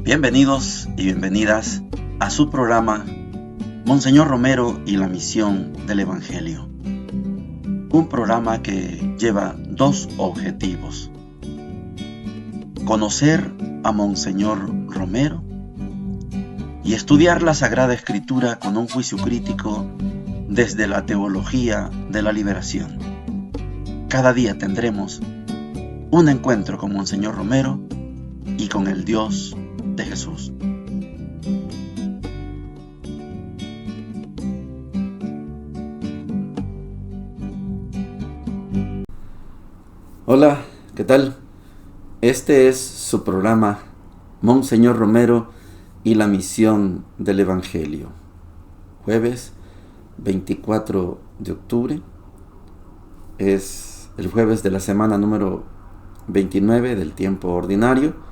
Bienvenidos y bienvenidas a su programa Monseñor Romero y la misión del Evangelio. Un programa que lleva dos objetivos: conocer a Monseñor Romero y estudiar la Sagrada Escritura con un juicio crítico desde la teología de la liberación. Cada día tendremos un encuentro con Monseñor Romero y con el Dios de Jesús. Hola, ¿qué tal? Este es su programa Monseñor Romero y la misión del Evangelio. Jueves 24 de octubre. Es el jueves de la semana número 29 del tiempo ordinario.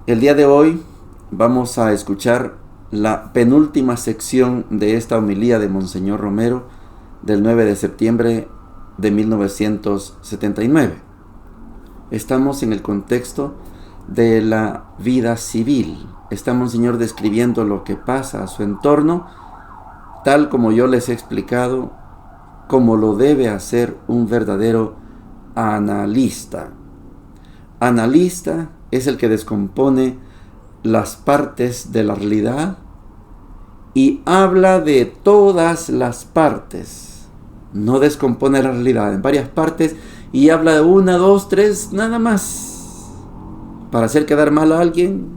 El día de hoy vamos a escuchar la penúltima sección de esta homilía de Monseñor Romero del 9 de septiembre de 1979. Estamos en el contexto de la vida civil. Está Monseñor describiendo lo que pasa a su entorno, tal como yo les he explicado, como lo debe hacer un verdadero analista. Analista es el que descompone las partes de la realidad y habla de todas las partes. No descompone la realidad en varias partes y habla de una, dos, tres, nada más. Para hacer quedar mal a alguien,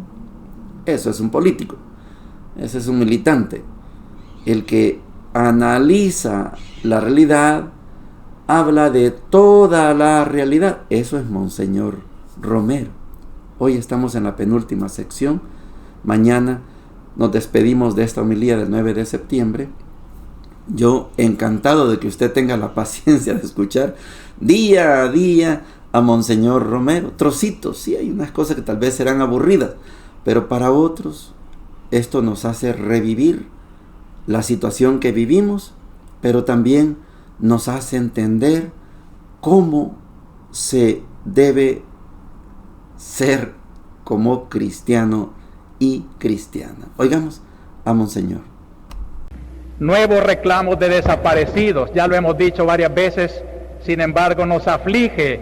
eso es un político, ese es un militante. El que analiza la realidad habla de toda la realidad. Eso es Monseñor Romero. Hoy estamos en la penúltima sección. Mañana nos despedimos de esta homilía del 9 de septiembre. Yo encantado de que usted tenga la paciencia de escuchar día a día a Monseñor Romero. Trocitos, sí, hay unas cosas que tal vez serán aburridas, pero para otros esto nos hace revivir la situación que vivimos, pero también nos hace entender cómo se debe ser como cristiano y cristiana. Oigamos a Monseñor. Nuevos reclamos de desaparecidos, ya lo hemos dicho varias veces. Sin embargo, nos aflige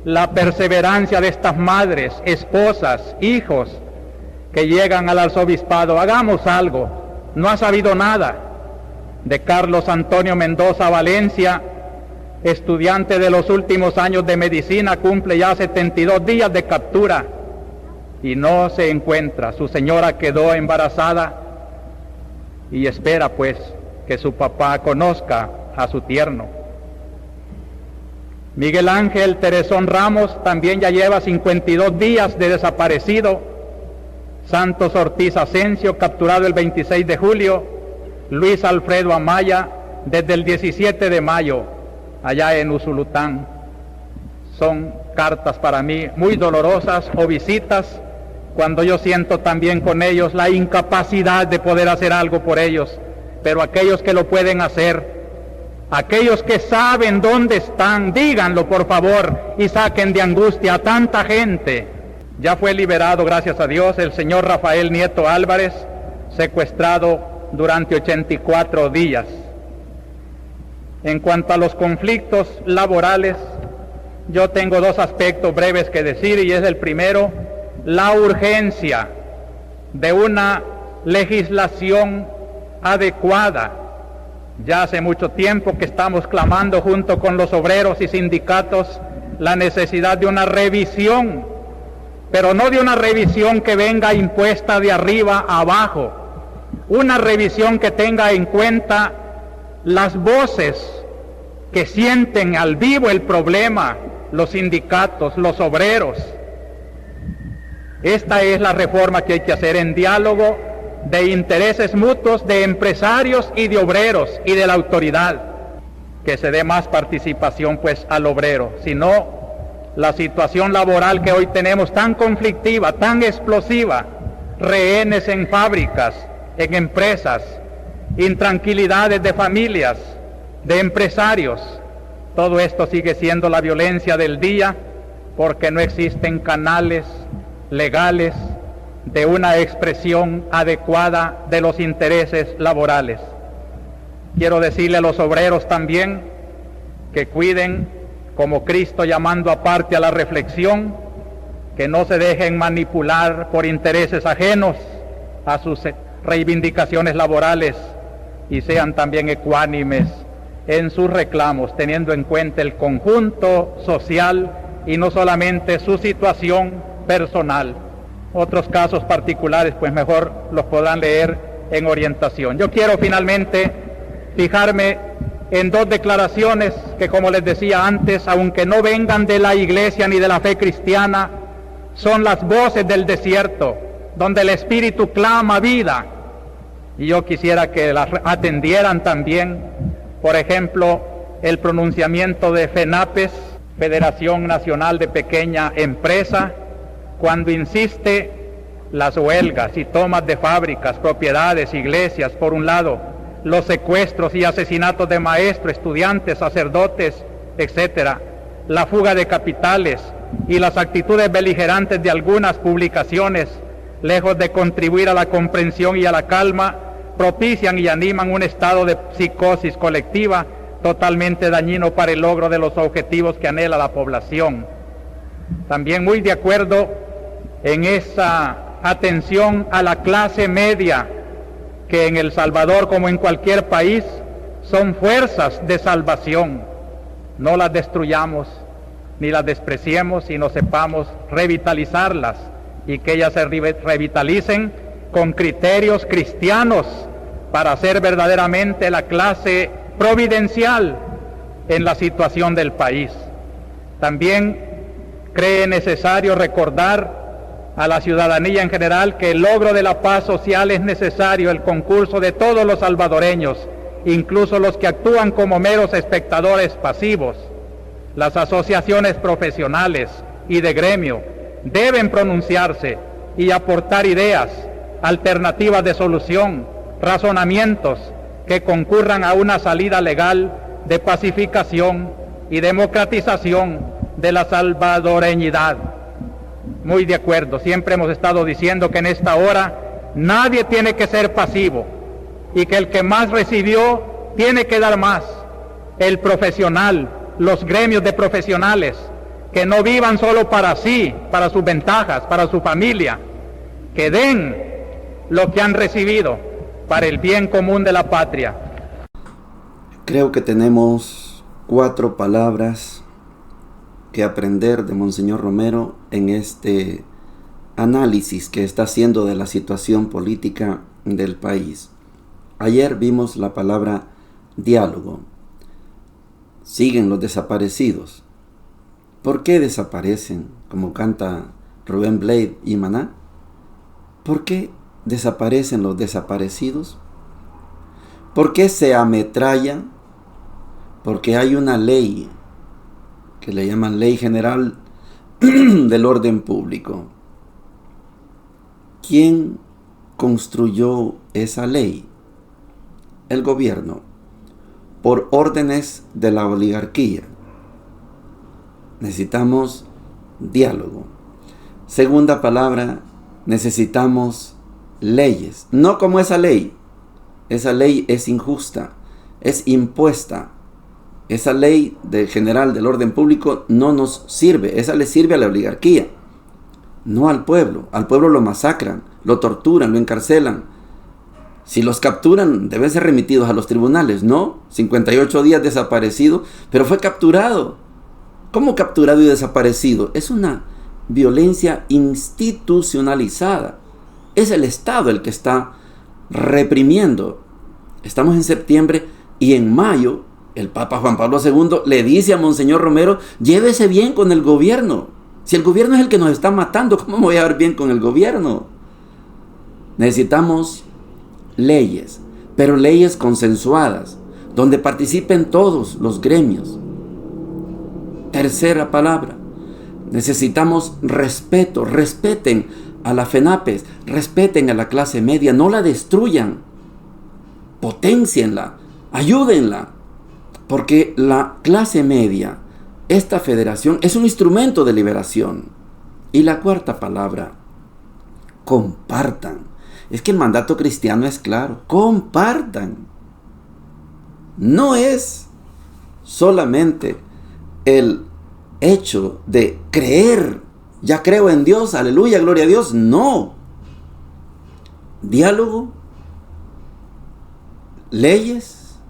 la perseverancia de estas madres, esposas, hijos que llegan al arzobispado. Hagamos algo. No ha sabido nada de Carlos Antonio Mendoza Valencia, estudiante de los últimos años de medicina, cumple ya 72 días de captura y no se encuentra. Su señora quedó embarazada y espera pues que su papá conozca a su tierno. Miguel Ángel Teresón Ramos también ya lleva 52 días de desaparecido. Santos Ortiz Asensio, capturado el 26 de julio. Luis Alfredo Amaya, desde el 17 de mayo, allá en Usulután. Son cartas para mí muy dolorosas, o visitas, cuando yo siento también con ellos la incapacidad de poder hacer algo por ellos. Pero aquellos que lo pueden hacer, aquellos que saben dónde están, díganlo por favor y saquen de angustia a tanta gente. Ya fue liberado, gracias a Dios, el señor Rafael Nieto Álvarez, secuestrado durante 84 días. En cuanto a los conflictos laborales, yo tengo dos aspectos breves que decir, y es el primero, la urgencia de una legislación adecuada. Ya hace mucho tiempo que estamos clamando junto con los obreros y sindicatos la necesidad de una revisión, pero no de una revisión que venga impuesta de arriba a abajo, una revisión que tenga en cuenta las voces que sienten al vivo el problema, los sindicatos, los obreros. Esta es la reforma que hay que hacer en diálogo de intereses mutuos de empresarios y de obreros y de la autoridad, que se dé más participación pues al obrero. Si no, la situación laboral que hoy tenemos tan conflictiva, tan explosiva, rehenes en fábricas, en empresas, intranquilidades de familias, de empresarios, todo esto sigue siendo la violencia del día porque no existen canales legales de una expresión adecuada de los intereses laborales. Quiero decirle a los obreros también que cuiden, como Cristo llamando aparte a la reflexión, que no se dejen manipular por intereses ajenos a sus reivindicaciones laborales y sean también ecuánimes en sus reclamos, teniendo en cuenta el conjunto social y no solamente su situación personal. Otros casos particulares, pues mejor los podrán leer en orientación. Yo quiero finalmente fijarme en dos declaraciones que, como les decía antes, aunque no vengan de la iglesia ni de la fe cristiana, son las voces del desierto, donde el Espíritu clama vida. Y yo quisiera que las atendieran también. Por ejemplo, el pronunciamiento de FENAPES, Federación Nacional de Pequeña Empresa, cuando insiste las huelgas y tomas de fábricas, propiedades, iglesias, por un lado, los secuestros y asesinatos de maestros, estudiantes, sacerdotes, etcétera, la fuga de capitales y las actitudes beligerantes de algunas publicaciones, lejos de contribuir a la comprensión y a la calma, propician y animan un estado de psicosis colectiva totalmente dañino para el logro de los objetivos que anhela la población. También muy de acuerdo en esa atención a la clase media, que en El Salvador, como en cualquier país, son fuerzas de salvación. No las destruyamos ni las despreciemos, sino sepamos revitalizarlas y que ellas se revitalicen con criterios cristianos para ser verdaderamente la clase providencial en la situación del país. También cree necesario recordar a la ciudadanía en general que el logro de la paz social es necesario el concurso de todos los salvadoreños, incluso los que actúan como meros espectadores pasivos. Las asociaciones profesionales y de gremio deben pronunciarse y aportar ideas, alternativas de solución, razonamientos que concurran a una salida legal de pacificación y democratización de la salvadoreñidad. Muy de acuerdo, siempre hemos estado diciendo que en esta hora nadie tiene que ser pasivo y que el que más recibió tiene que dar más. El profesional, los gremios de profesionales, que no vivan solo para sí, para sus ventajas, para su familia, que den lo que han recibido para el bien común de la patria. Creo que tenemos 4 palabras que aprender de Monseñor Romero en este análisis que está haciendo de la situación política del país. Ayer vimos la palabra diálogo. Siguen los desaparecidos. ¿Por qué desaparecen? Como canta Rubén Blade y Maná. ¿Por qué desaparecen los desaparecidos? ¿Por qué se ametrallan? Porque hay una ley que le llaman Ley General del Orden Público. ¿Quién construyó esa ley? El gobierno, por órdenes de la oligarquía. Necesitamos diálogo. Segunda palabra, necesitamos leyes. No como esa ley. Esa ley es injusta, es impuesta. Esa ley general del orden público no nos sirve. Esa le sirve a la oligarquía, no al pueblo. Al pueblo lo masacran, lo torturan, lo encarcelan. Si los capturan, deben ser remitidos a los tribunales. No, 58 días desaparecido, pero fue capturado. ¿Cómo capturado y desaparecido? Es una violencia institucionalizada. Es el Estado el que está reprimiendo. Estamos en septiembre y en mayo el Papa Juan Pablo II le dice a Monseñor Romero: llévese bien con el gobierno. Si el gobierno es el que nos está matando, ¿cómo me voy a ver bien con el gobierno? Necesitamos leyes, pero leyes consensuadas, donde participen todos los gremios. Tercera palabra, necesitamos respeto. Respeten a la FENAPES, respeten a la clase media, no la destruyan, potencienla, ayúdenla, porque la clase media, esta federación, es un instrumento de liberación. Y la cuarta palabra, compartan. Es que el mandato cristiano es claro, compartan. No es solamente el hecho de creer, ya creo en Dios, aleluya, gloria a Dios. No. Diálogo, leyes,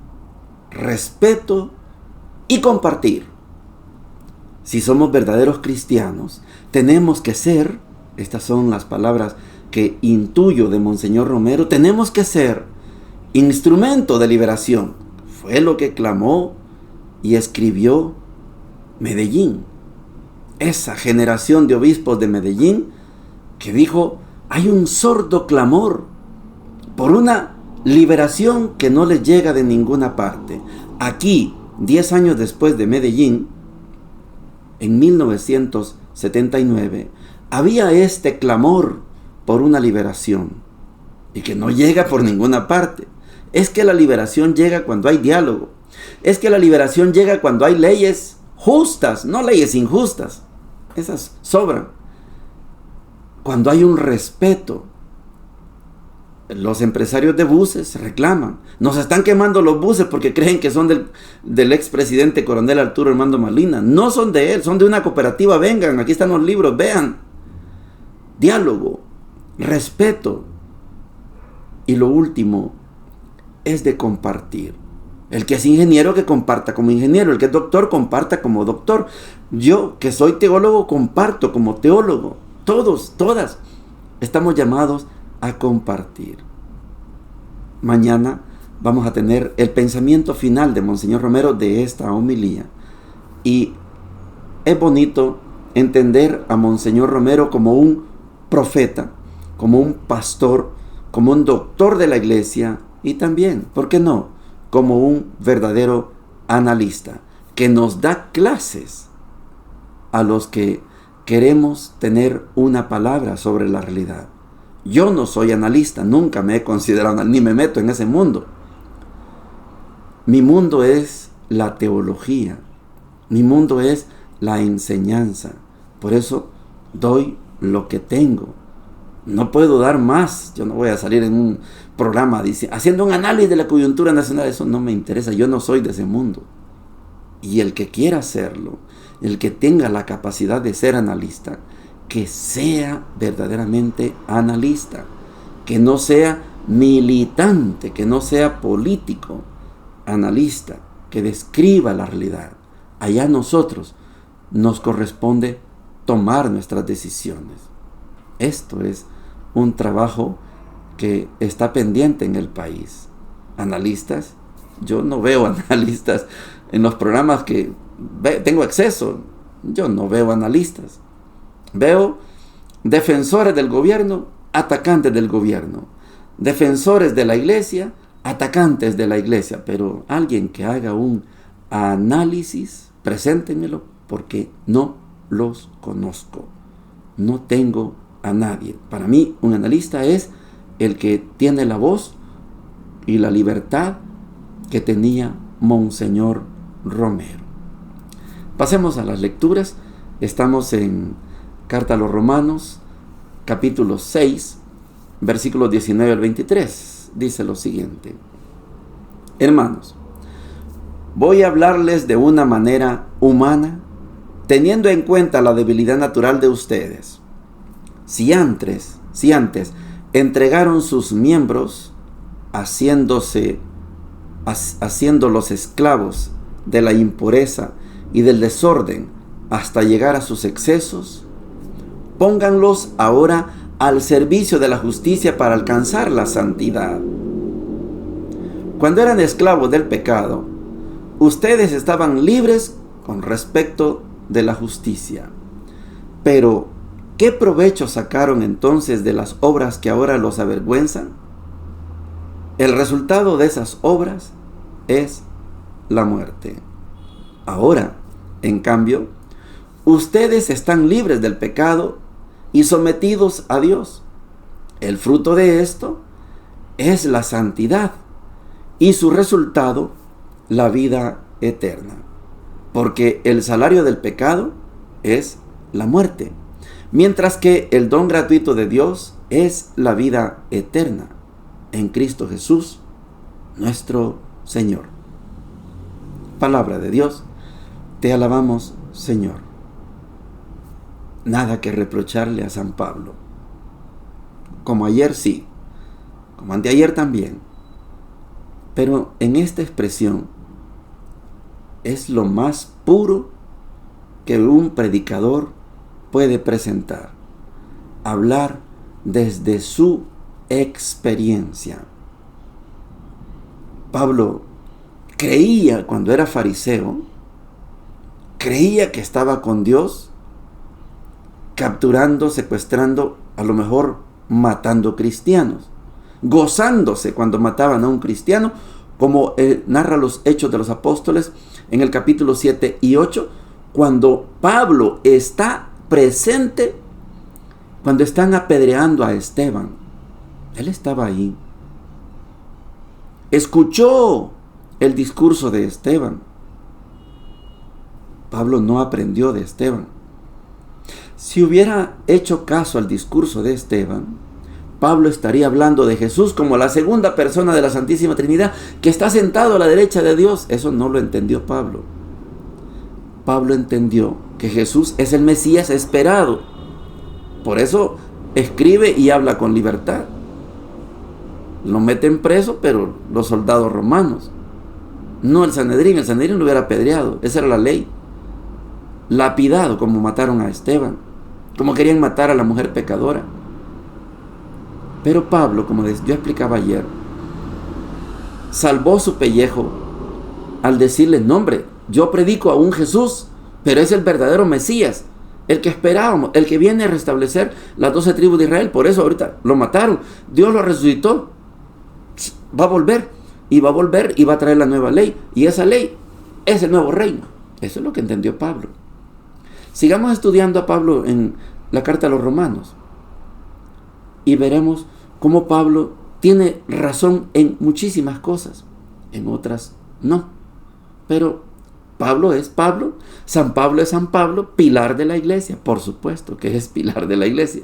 respeto y compartir. Si somos verdaderos cristianos, tenemos que ser, estas son las palabras que intuyo de Monseñor Romero, tenemos que ser instrumento de liberación. Fue lo que clamó y escribió Medellín. Esa generación de obispos de Medellín que dijo, hay un sordo clamor por una liberación que no les llega de ninguna parte. Aquí, 10 años después de Medellín, en 1979, había este clamor por una liberación y que no llega por ninguna parte. Es que la liberación llega cuando hay diálogo. Es que la liberación llega cuando hay leyes justas, no leyes injustas. Esas sobran. Cuando hay un respeto. Los empresarios de buses reclaman. Nos están quemando los buses porque creen que son del expresidente coronel Arturo Armando Molina. No son de él, son de una cooperativa. Vengan, aquí están los libros, vean. Diálogo, respeto. Y lo último es de compartir. El que es ingeniero, que comparta como ingeniero. El que es doctor, comparta como doctor. Yo, que soy teólogo, comparto como teólogo. Todos, todas, estamos llamados a compartir. Mañana vamos a tener el pensamiento final de Monseñor Romero de esta homilía. Y es bonito entender a Monseñor Romero como un profeta, como un pastor, como un doctor de la iglesia y también, ¿por qué no?, como un verdadero analista que nos da clases a los que queremos tener una palabra sobre la realidad. Yo no soy analista, nunca me he considerado, ni me meto en ese mundo. Mi mundo es la teología, mi mundo es la enseñanza. Por eso doy lo que tengo. No puedo dar más. Yo no voy a salir en un programa haciendo un análisis de la coyuntura nacional. Eso no me interesa. Yo no soy de ese mundo. Y el que quiera hacerlo, el que tenga la capacidad de ser analista, que sea verdaderamente analista, que no sea militante, que no sea político, analista, que describa la realidad. Allá nosotros nos corresponde tomar nuestras decisiones. Esto es un trabajo que está pendiente en el país. Analistas, yo no veo analistas en los programas que tengo acceso. Yo no veo analistas. Veo defensores del gobierno, atacantes del gobierno. Defensores de la iglesia, atacantes de la iglesia. Pero alguien que haga un análisis, preséntenmelo, porque no los conozco. No tengo a nadie. Para mí, un analista es el que tiene la voz y la libertad que tenía Monseñor Romero. Pasemos a las lecturas. Estamos en Carta a los Romanos, capítulo 6, versículos 19 al 23. Dice lo siguiente: Hermanos, voy a hablarles de una manera humana, teniendo en cuenta la debilidad natural de ustedes. Si antes entregaron sus miembros, haciéndolos esclavos de la impureza y del desorden hasta llegar a sus excesos, pónganlos ahora al servicio de la justicia para alcanzar la santidad. Cuando eran esclavos del pecado, ustedes estaban libres con respecto de la justicia. Pero, ¿qué provecho sacaron entonces de las obras que ahora los avergüenzan? El resultado de esas obras es la muerte. Ahora, en cambio, ustedes están libres del pecado y sometidos a Dios. El fruto de esto es la santidad y su resultado, la vida eterna. Porque el salario del pecado es la muerte, mientras que el don gratuito de Dios es la vida eterna en Cristo Jesús, nuestro Señor. Palabra de Dios, te alabamos, Señor. Nada que reprocharle a San Pablo. Como ayer sí, como anteayer también. Pero en esta expresión es lo más puro que un predicador puede presentar. Hablar desde su experiencia. Pablo creía, cuando era fariseo, creía que estaba con Dios, capturando, secuestrando, a lo mejor matando cristianos, gozándose cuando mataban a un cristiano, como narra los Hechos de los Apóstoles en el capítulo 7 y 8, cuando Pablo está presente, cuando están apedreando a Esteban. Él estaba ahí. Escuchó el discurso de Esteban. Pablo no aprendió de Esteban. Si hubiera hecho caso al discurso de Esteban, Pablo estaría hablando de Jesús como la segunda persona de la Santísima Trinidad, que está sentado a la derecha de Dios. Eso no lo entendió Pablo. Pablo entendió que Jesús es el Mesías esperado. Por eso escribe y habla con libertad. Lo meten preso, pero los soldados romanos. No el Sanedrín lo hubiera apedreado. Esa era la ley. Lapidado, como mataron a Esteban, como querían matar a la mujer pecadora. Pero Pablo, como yo explicaba ayer, salvó su pellejo al decirle: no, hombre, yo predico a un Jesús, pero es el verdadero Mesías, el que esperábamos, el que viene a restablecer las 12 tribus de Israel. Por eso ahorita lo mataron, Dios lo resucitó, va a volver y va a traer la nueva ley, y esa ley es el nuevo reino. Eso es lo que entendió Pablo. Sigamos estudiando a Pablo en la carta a los Romanos y veremos cómo Pablo tiene razón en muchísimas cosas, en otras no. Pero Pablo es Pablo, San Pablo es San Pablo, pilar de la iglesia. Por supuesto que es pilar de la iglesia.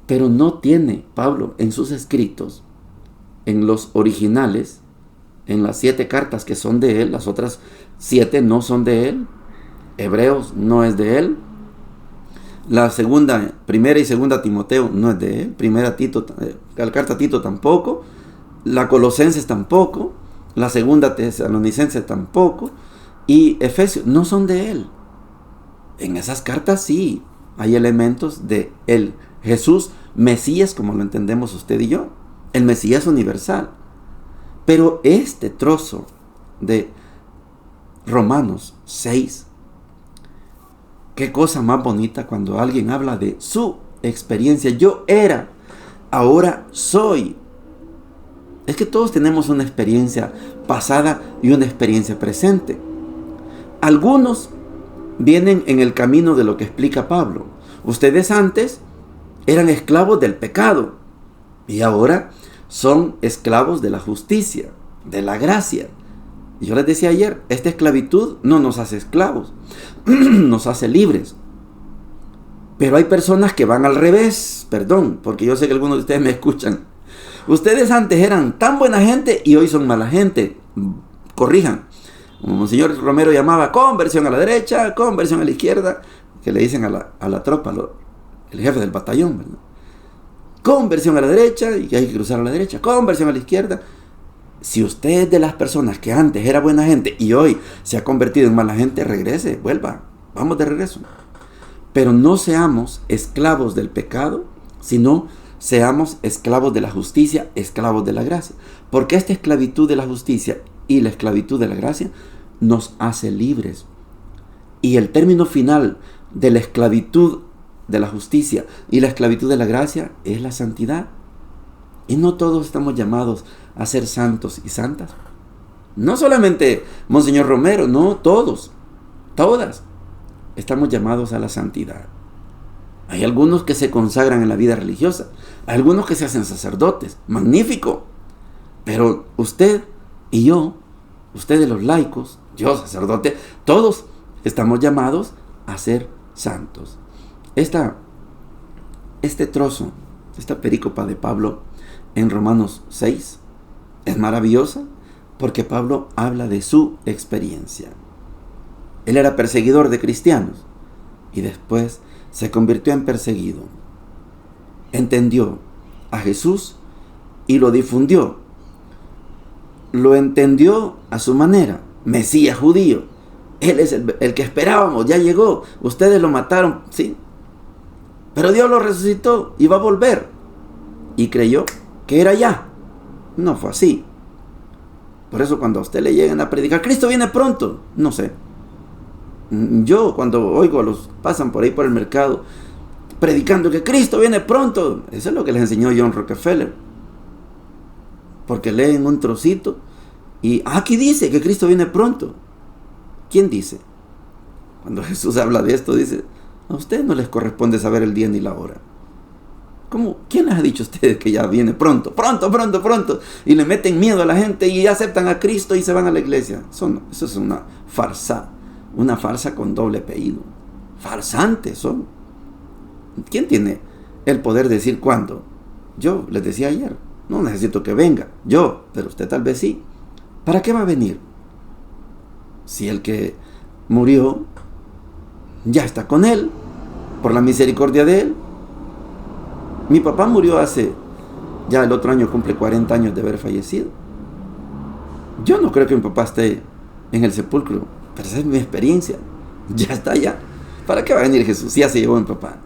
Pero no tiene Pablo en sus escritos, en los originales, en las 7 cartas que son de él, las otras 7 no son de él. Hebreos no es de él. Primera y segunda Timoteo no es de él. La carta a Tito tampoco. La Colosenses tampoco. La segunda Tesalonicenses tampoco. Y Efesios no son de él. En esas cartas sí hay elementos de el Jesús Mesías, como lo entendemos usted y yo. El Mesías universal. Pero este trozo de Romanos 6, qué cosa más bonita cuando alguien habla de su experiencia. Yo era, ahora soy. Es que todos tenemos una experiencia pasada y una experiencia presente. Algunos vienen en el camino de lo que explica Pablo. Ustedes antes eran esclavos del pecado y ahora son esclavos de la justicia, de la gracia. Y yo les decía ayer, esta esclavitud no nos hace esclavos, nos hace libres. Pero hay personas que van al revés, perdón, porque yo sé que algunos de ustedes me escuchan. Ustedes antes eran tan buena gente y hoy son mala gente. Corrijan. Como Monseñor Romero llamaba, conversión a la derecha, conversión a la izquierda, que le dicen a la tropa, el jefe del batallón, ¿verdad? Conversión a la derecha, y hay que cruzar a la derecha, conversión a la izquierda. Si usted es de las personas que antes era buena gente y hoy se ha convertido en mala gente, regrese, vuelva, vamos de regreso. Pero no seamos esclavos del pecado, sino seamos esclavos de la justicia, esclavos de la gracia. Porque esta esclavitud de la justicia y la esclavitud de la gracia nos hace libres. Y el término final de la esclavitud de la justicia y la esclavitud de la gracia es la santidad. Y no todos estamos llamados a ser santos y santas. No solamente Monseñor Romero, no, todos, todas estamos llamados a la santidad. Hay algunos que se consagran en la vida religiosa, hay algunos que se hacen sacerdotes, magnífico. Pero usted y yo, ustedes los laicos, yo sacerdote, todos estamos llamados a ser santos. Este trozo esta perícopa de Pablo en Romanos 6 es maravillosa porque Pablo habla de su experiencia. Él era perseguidor de cristianos y después se convirtió en perseguido. Entendió a Jesús y lo difundió. Lo entendió a su manera. Mesías judío. Él es el que esperábamos, ya llegó. Ustedes lo mataron, sí. Pero Dios lo resucitó y va a volver. Y creyó que era ya. No fue así. Por eso cuando a usted le llegan a predicar, Cristo viene pronto, no sé. Yo cuando oigo a los pasan por ahí por el mercado predicando que Cristo viene pronto, eso es lo que les enseñó John Rockefeller. Porque leen un trocito y aquí dice que Cristo viene pronto. ¿Quién dice? Cuando Jesús habla de esto dice, a ustedes no les corresponde saber el día ni la hora. ¿Cómo? ¿Quién les ha dicho a ustedes que ya viene pronto? Pronto. Y le meten miedo a la gente y aceptan a Cristo y se van a la iglesia. Eso es una farsa. Una farsa con doble apellido. Farsantes son. ¿Quién tiene el poder de decir cuándo? Yo les decía ayer, no necesito que venga. Yo, pero usted tal vez sí. ¿Para qué va a venir? Si el que murió ya está con él, por la misericordia de él. Mi papá murió ya el otro año cumple 40 años de haber fallecido. Yo no creo que mi papá esté en el sepulcro, pero esa es mi experiencia. Ya está allá. ¿Para qué va a venir Jesús? Ya se llevó a mi papá.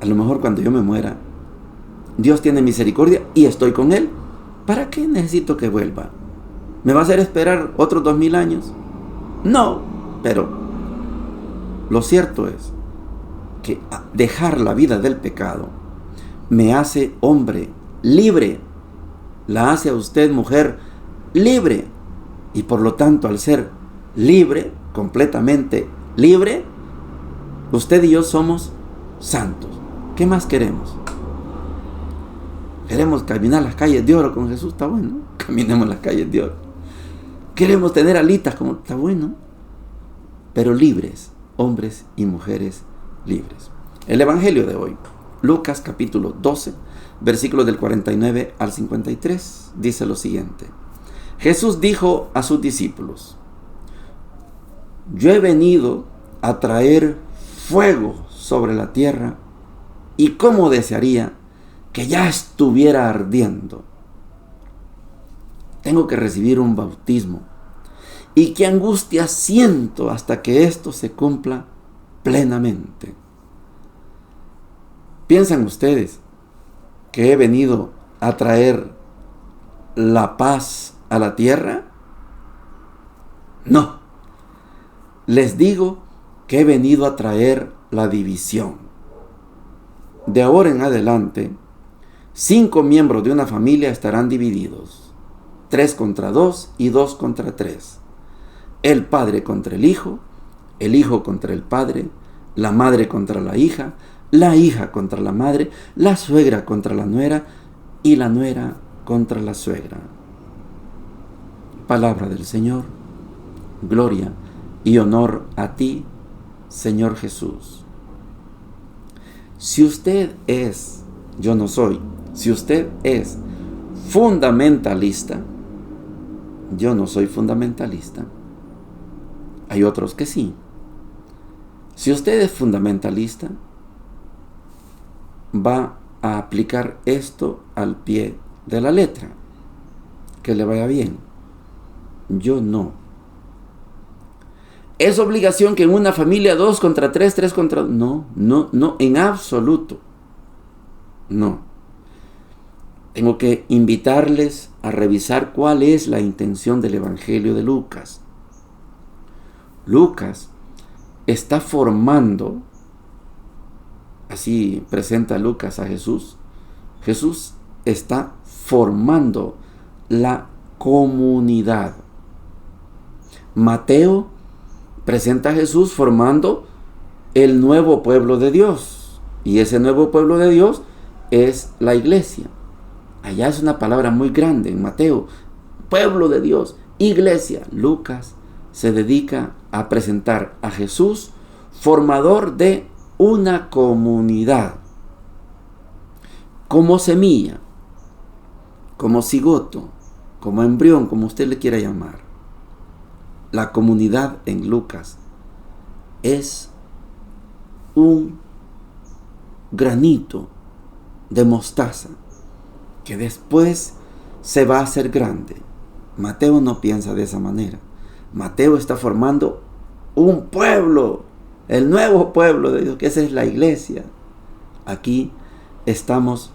A lo mejor cuando yo me muera, Dios tiene misericordia y estoy con Él. ¿Para qué necesito que vuelva? ¿Me va a hacer esperar otros 2000 años? No, pero lo cierto es que dejar la vida del pecado me hace hombre libre, la hace a usted mujer libre, y por lo tanto al ser libre, completamente libre, usted y yo somos santos. ¿Qué más queremos? Queremos caminar las calles de oro con Jesús, está bueno, caminemos las calles de oro. Queremos tener alitas, como está bueno, pero libres, hombres y mujeres libres. El evangelio de hoy, Lucas capítulo 12, versículos del 49 al 53, dice lo siguiente. Jesús dijo a sus discípulos, yo he venido a traer fuego sobre la tierra y cómo desearía que ya estuviera ardiendo. Tengo que recibir un bautismo y qué angustia siento hasta que esto se cumpla plenamente. ¿Piensan ustedes que he venido a traer la paz a la tierra? No. Les digo que he venido a traer la división. De ahora en adelante, 5 miembros de una familia estarán divididos, 3 contra 2 y 2 contra 3. El padre contra el hijo contra el padre, la madre contra la hija contra la madre, la suegra contra la nuera y la nuera contra la suegra. Palabra del Señor. Gloria y honor a ti, Señor Jesús. Si usted es, yo no soy, si usted es fundamentalista, yo no soy fundamentalista. Hay otros que sí. Si usted es fundamentalista, va a aplicar esto al pie de la letra. Que le vaya bien. Yo no. ¿Es obligación que en una familia 2 contra 3, 3 contra 2? No, en absoluto. No. Tengo que invitarles a revisar cuál es la intención del Evangelio de Lucas. Lucas está formando, así presenta Lucas a Jesús. Jesús está formando la comunidad. Mateo presenta a Jesús formando el nuevo pueblo de Dios. Y ese nuevo pueblo de Dios es la iglesia. Allá es una palabra muy grande en Mateo. Pueblo de Dios, iglesia. Lucas se dedica a presentar a Jesús formador de una comunidad. como semilla, como cigoto, como embrión, como usted le quiera llamar. La comunidad en Lucas es un granito de mostaza que después se va a hacer grande. Mateo no piensa de esa manera. Mateo está formando un pueblo, el nuevo pueblo de Dios, que esa es la iglesia. Aquí estamos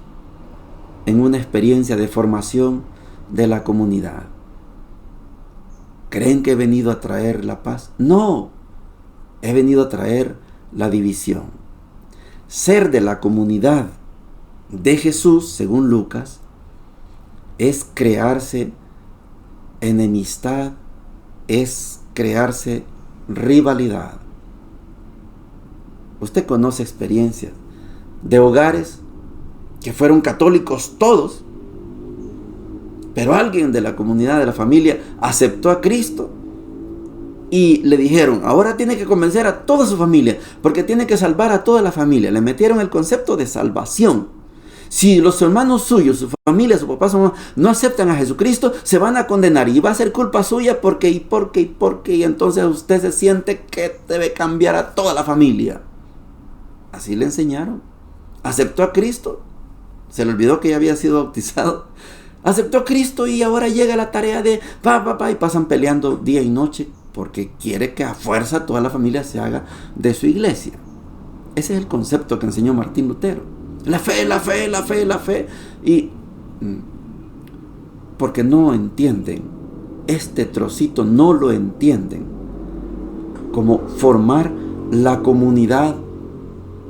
en una experiencia de formación de la comunidad. ¿Creen que he venido a traer la paz? No, he venido a traer la división. Ser de la comunidad de Jesús, según Lucas, es crearse enemistad, es crearse rivalidad. Usted conoce experiencias de hogares que fueron católicos todos, pero alguien de la comunidad, de la familia, aceptó a Cristo y le dijeron, ahora tiene que convencer a toda su familia, porque tiene que salvar a toda la familia. Le metieron el concepto de salvación. Si los hermanos suyos, su familia, su papá, su mamá, no aceptan a Jesucristo, se van a condenar y va a ser culpa suya porque, y entonces usted se siente que debe cambiar a toda la familia. Así le enseñaron. Aceptó a Cristo. Se le olvidó que ya había sido bautizado. Aceptó a Cristo y ahora llega la tarea de y pasan peleando día y noche porque quiere que a fuerza toda la familia se haga de su iglesia. Ese es el concepto que enseñó Martín Lutero. La fe, la fe, la fe, la fe. Y porque no entienden, este trocito no lo entienden, como formar la comunidad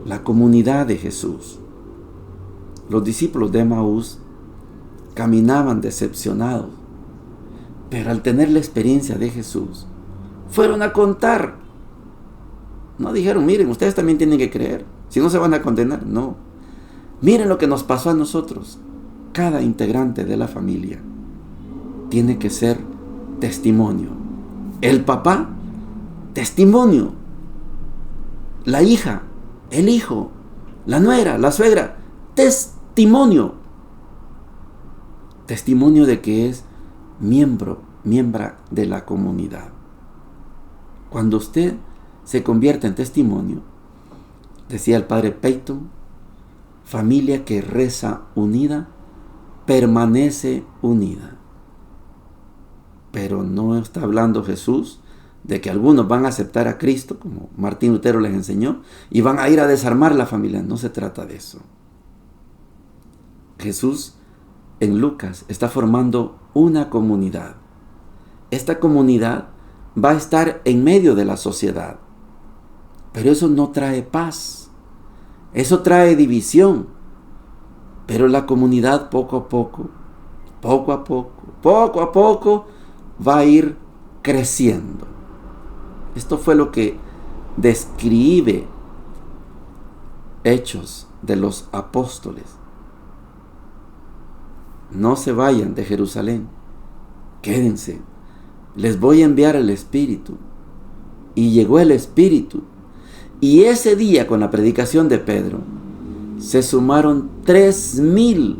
de Jesús. Los discípulos de Emaús caminaban decepcionados, pero al tener la experiencia de Jesús, fueron a contar. No dijeron, miren, ustedes también tienen que creer, si no se van a condenar. No, miren lo que nos pasó a nosotros. Cada integrante de la familia tiene que ser testimonio. El papá, testimonio. La hija, el hijo, la nuera, la suegra, testimonio. Testimonio de que es miembra de la comunidad. Cuando usted se convierte en testimonio, decía el padre Peyton, familia que reza unida, permanece unida. Pero no está hablando Jesús de que algunos van a aceptar a Cristo, como Martín Lutero les enseñó, y van a ir a desarmar la familia. No se trata de eso. Jesús en Lucas está formando una comunidad. Esta comunidad va a estar en medio de la sociedad. Pero eso no trae paz. Eso trae división. Pero la comunidad poco a poco, va a ir creciendo. Esto fue lo que describe Hechos de los Apóstoles. No se vayan de Jerusalén, quédense, les voy a enviar el Espíritu. Y llegó el Espíritu, y ese día con la predicación de Pedro, se sumaron 3,000.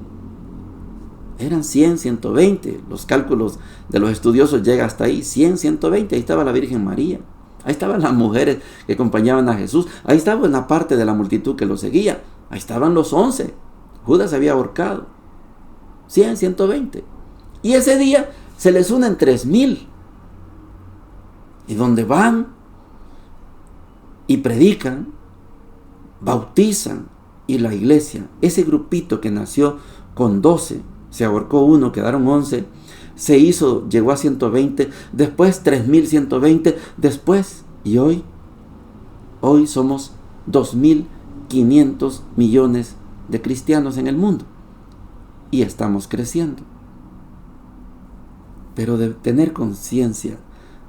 Eran 100, 120, los cálculos de los estudiosos llegan hasta ahí, 100, 120, ahí estaba la Virgen María, ahí estaban las mujeres que acompañaban a Jesús, ahí estaba una parte de la multitud que lo seguía, ahí estaban los 11, Judas se había ahorcado. 100, 120. Y ese día se les unen 3,000. Y donde van y predican, bautizan, y la iglesia, ese grupito que nació con 12, se ahorcó uno, quedaron 11, llegó a 120, después 3,120, después, y hoy somos 2,500 millones de cristianos en el mundo. Y estamos creciendo. Pero de tener conciencia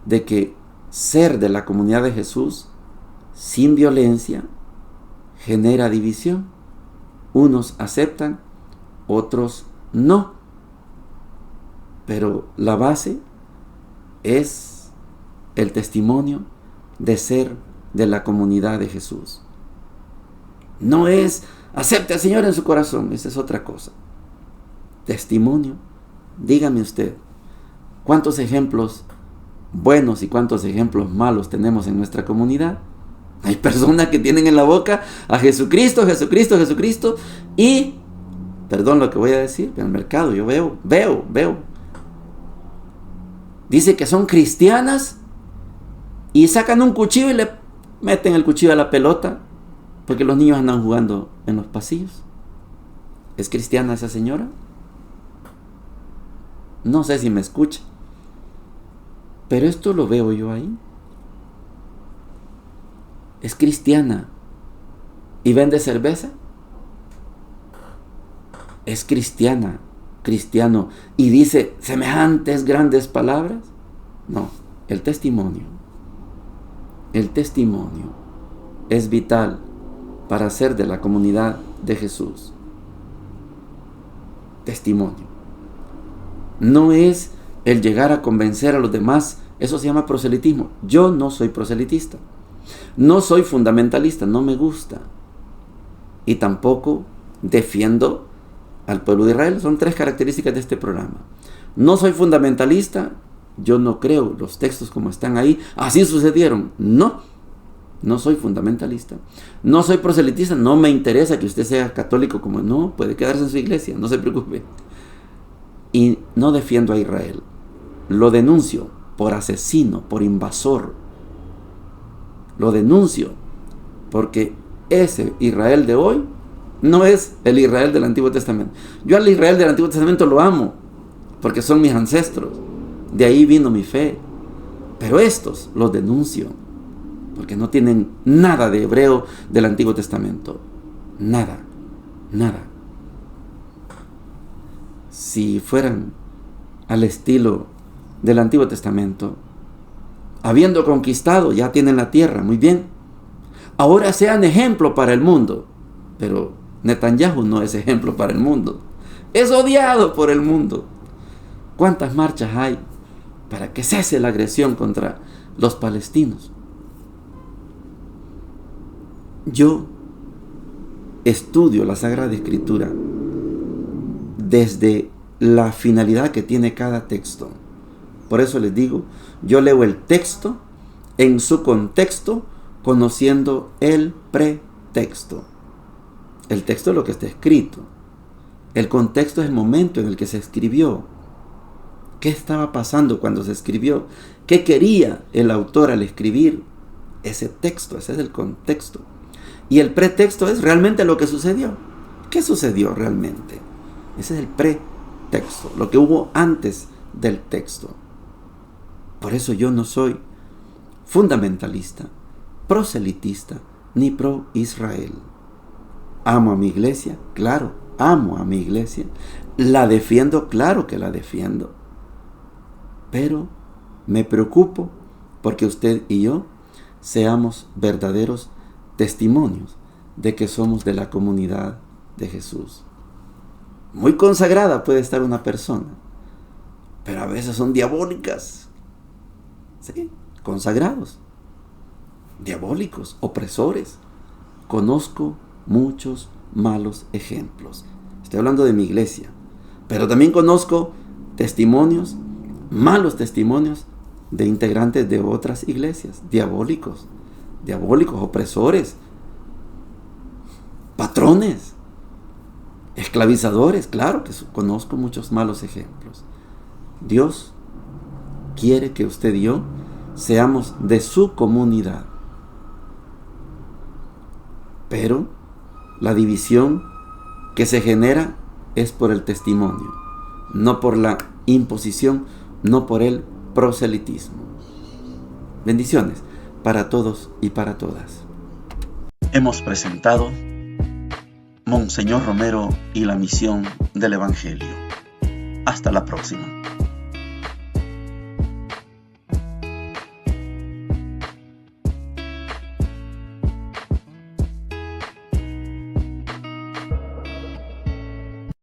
de que ser de la comunidad de Jesús sin violencia genera división. Unos aceptan, otros no. Pero la base es el testimonio de ser de la comunidad de Jesús. No es acepte al Señor en su corazón. Esa es otra cosa. Testimonio. Dígame usted, ¿cuántos ejemplos buenos y cuántos ejemplos malos tenemos en nuestra comunidad? Hay personas que tienen en la boca a Jesucristo, Jesucristo, Jesucristo, y, perdón lo que voy a decir, en el mercado yo veo, dice que son cristianas y sacan un cuchillo y le meten el cuchillo a la pelota porque los niños andan jugando en los pasillos. ¿Es cristiana esa señora? No sé si me escucha, pero esto lo veo yo ahí. ¿Es cristiana y vende cerveza? ¿Es cristiana, cristiano, y dice semejantes grandes palabras? No, el testimonio es vital para ser de la comunidad de Jesús. Testimonio. No es el llegar a convencer a los demás. Eso se llama proselitismo. Yo no soy proselitista. No soy fundamentalista. No me gusta. Y tampoco defiendo al pueblo de Israel. Son 3 características de este programa. No soy fundamentalista. Yo no creo los textos como están ahí. Así sucedieron. No soy fundamentalista. No soy proselitista. No me interesa que usted sea católico como no. Puede quedarse en su iglesia. No se preocupe. Y no defiendo a Israel. Lo denuncio por asesino, por invasor. Lo denuncio porque ese Israel de hoy no es el Israel del Antiguo Testamento. Yo al Israel del Antiguo Testamento lo amo porque son mis ancestros. De ahí vino mi fe. Pero estos los denuncio porque no tienen nada de hebreo del Antiguo Testamento. Nada. Si fueran al estilo del Antiguo Testamento, habiendo conquistado, ya tienen la tierra, muy bien. Ahora sean ejemplo para el mundo. Pero Netanyahu no es ejemplo para el mundo. Es odiado por el mundo. ¿Cuántas marchas hay para que cese la agresión contra los palestinos? Yo estudio la Sagrada Escritura desde la finalidad que tiene cada texto. Por eso les digo, yo leo el texto en su contexto, conociendo el pretexto. El texto es lo que está escrito. El contexto es el momento en el que se escribió. ¿Qué estaba pasando cuando se escribió? ¿Qué quería el autor al escribir ese texto? Ese es el contexto. Y el pretexto es realmente lo que sucedió. ¿Qué sucedió realmente? Ese es el pretexto, lo que hubo antes del texto. Por eso yo no soy fundamentalista, proselitista, ni pro-Israel. ¿Amo a mi iglesia? Claro, amo a mi iglesia. ¿La defiendo? Claro que la defiendo. Pero me preocupo porque usted y yo seamos verdaderos testimonios de que somos de la comunidad de Jesús. Muy consagrada puede estar una persona, pero a veces son diabólicas. ¿Sí? Consagrados, diabólicos, opresores. Conozco muchos malos ejemplos. Estoy hablando de mi iglesia, pero también conozco testimonios, malos testimonios de integrantes de otras iglesias, diabólicos, opresores, patrones, esclavizadores. Claro que conozco muchos malos ejemplos. Dios quiere que usted y yo seamos de su comunidad. Pero la división que se genera es por el testimonio, no por la imposición, no por el proselitismo. Bendiciones para todos y para todas. Hemos presentado Monseñor Romero y la misión del Evangelio. Hasta la próxima.